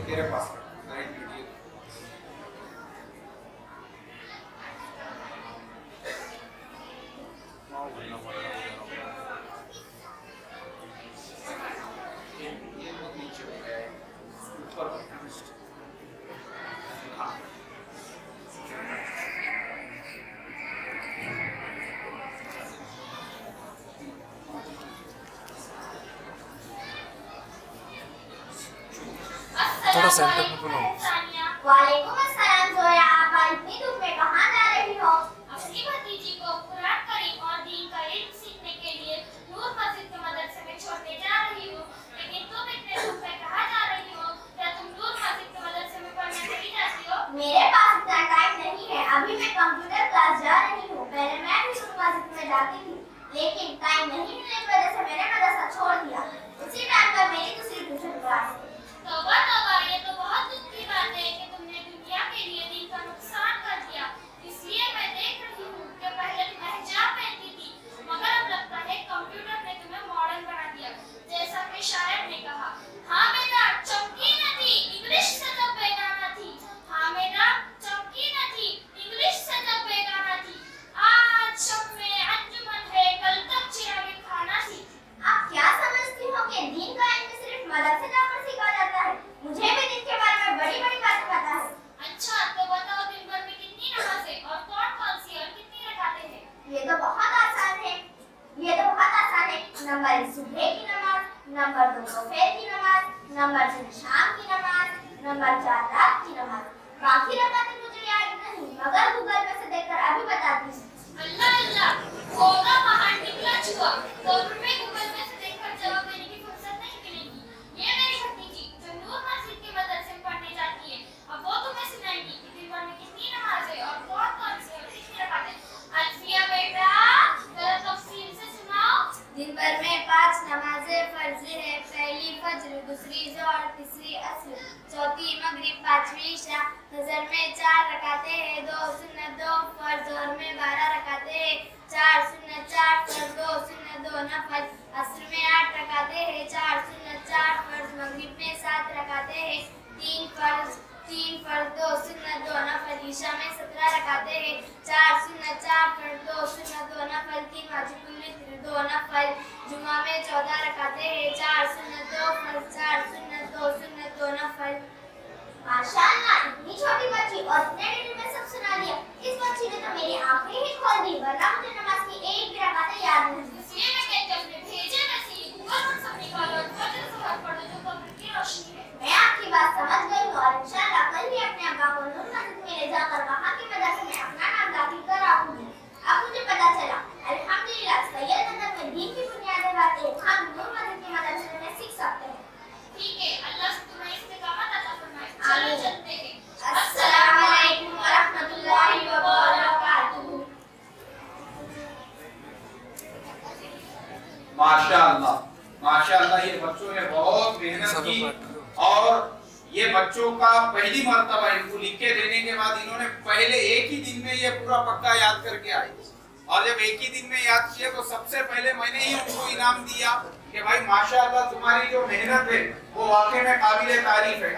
तेरे पास right video. ये बहुत नीचे हो गया है, ऊपर हाँ थोड़ा सेंटर में बोलो। वालेकुम अस्सलाम जोया, आप इतनी धूप में कहाँ जा रही हो? अपनी भतीजी को कुरान करीम और दीन का इल्म सीखने के लिए नूर मस्जिद के मदरसे में छोड़ने जा रही हो। लेकिन तुम इतने धूप में कहाँ जा रही हो? क्या तुम नूर मस्जिद के मदरसे में पढ़ने नहीं जाती हो? मेरे पास इतना टाइम नहीं है, अभी मैं कंप्यूटर क्लास जा रही हूँ। पहले मैं भी नूर मस्जिद में जाती थी, लेकिन टाइम नहीं मिलने की वजह से मैंने मदरसा छोड़ दिया। उसी टाइम पर मेरी दूसरी ट्यूशन क्लास थी। तौबा तौबा, ये तो बहुत दुख की बात है कि तुमने दुनिया के लिए दीन का नुकसान कर दिया। इसलिए मैं देख रही हूँ कि पहले तुम हिजाब पहनती थी, मगर अब लगता है कंप्यूटर ने तुम्हें मॉडर्न बना दिया। जैसा कि शायर ने कहा, हाँ मेरा चमकी न थी, इंग्लिश से जब बेगाना थी। हाँ मेरा चमकी न थी, इंग्लिश से जब बेगाना थी। आज शब में अंजुमन है, कल तक चिरागे खाना थी। आप क्या समझती हो कि दीन का इल्म सिर्फ मदरसे जाकर सीखा जाता है? मुझे भी दीन के बारे में बड़ी बड़ी बातें पता है। अच्छा, तो बताओ दिन भर में कितनी नमाजें और कौन-कौन सी और कितनी रकातें हैं? ये तो बहुत आसान है। नंबर 1 सुबह की नमाज, नंबर 2 दोपहर की नमाज, नंबर 3 शाम की नमाज, नंबर 4 रात की नमाज। बाकी रकातें मुझे याद नहीं, मगर गूगल में से देखकर अभी बताती हूँ। अल्लाह अल्लाह, होगा महान निकला छुआ। तो तुम्हें गूगल में से देखकर जवाब देने की फुर्सत नहीं मिलेगी। ये मेरी भतीजी जो नूर मस्जिद के मदरसे में पढ़ने जाती है, अब वो तुम्हें सुनाएगी कि दिन भर में कितनी नमाजें और कौन-कौन सी और कितनी रकातें। अल्फिया बेटा, जरा तफसील से सुनाओ। दिन भर में 5 नमाजें फर्ज है। पहली फज्र, दूसरी ज़ोहर, तीसरी असर, चौथी मगरिब, पांचवी इशा। फजर में 4 रकातें हैं, 2 सुन्नत 2 फर्ज। ज़ोहर में 12 रकातें हैं, 4 सुन्नत 4 फर्ज, 2 सुन्नत 2 नफल। असर में 8 रकातें हैं, 4 सुन्नत 4 फर्ज। मगरिब में 7 रकातें हैं, 3 फर्ज 2 सुन्नत 2 नफल। ईशा में 17 रकातें हैं, 4 सुन्नत 4 फर्ज, 2 सुन्नत 2 नफल। 3 वाजिबुल वित्र 2 नफल। जुमा में 14 रकातें हैं, 4 सुन्नत 2 फर्ज, 4 सुन्नत 2 सुन्नत 2 नफल। माशाअल्लाह, इतनी छोटी बच्ची और इतने डिटेल में सब सुना दिया। इस बच्ची ने तो मेरी आंखें ही खोल दी, वरना मुझे नमाज की एक भी रकातें याद नहीं। इसलिए मैं कहती हूँ अपने भेजे नसीब गूगल पर सब निकालो और फजर ज़ोहर पढ़ो जो कब्र की रोशनी है। मैं आपकी बात समझ गई हूँ और इंशाअल्लाह कल ही अपने अब्बा को नूर मस्जिद में ले जाकर वहाँ के मदरसे में अपना नाम दाखिल कराऊंगी। अब मुझे पता चला, अल्हम्दुलिल्लाह, सैयदनगर में दीन की बुनियादी बातें हम नूर मस्जिद के मदरसे में सीख सकते हैं। ठीक है, अल्लाह से तुम्हें इस्तिकामत अता फरमाए। चलो चलते हैं। अस्सलाम वालेकुम व रहमतुल्लाहि व बरकातुहू। माशाअल्लाह माशाअल्लाह, ये बच्चों ने बहुत मेहनत की और ये बच्चों का पहली मर्तबा इनको लिख के देने के बाद इन्होंने पहले एक ही दिन में ये पूरा पक्का याद करके आए। और जब एक ही दिन में याद किया तो सबसे पहले मैंने ही उनको इनाम दिया कि भाई माशाअल्लाह तुम्हारी जो मेहनत है वो वाकई में काबिले तारीफ है।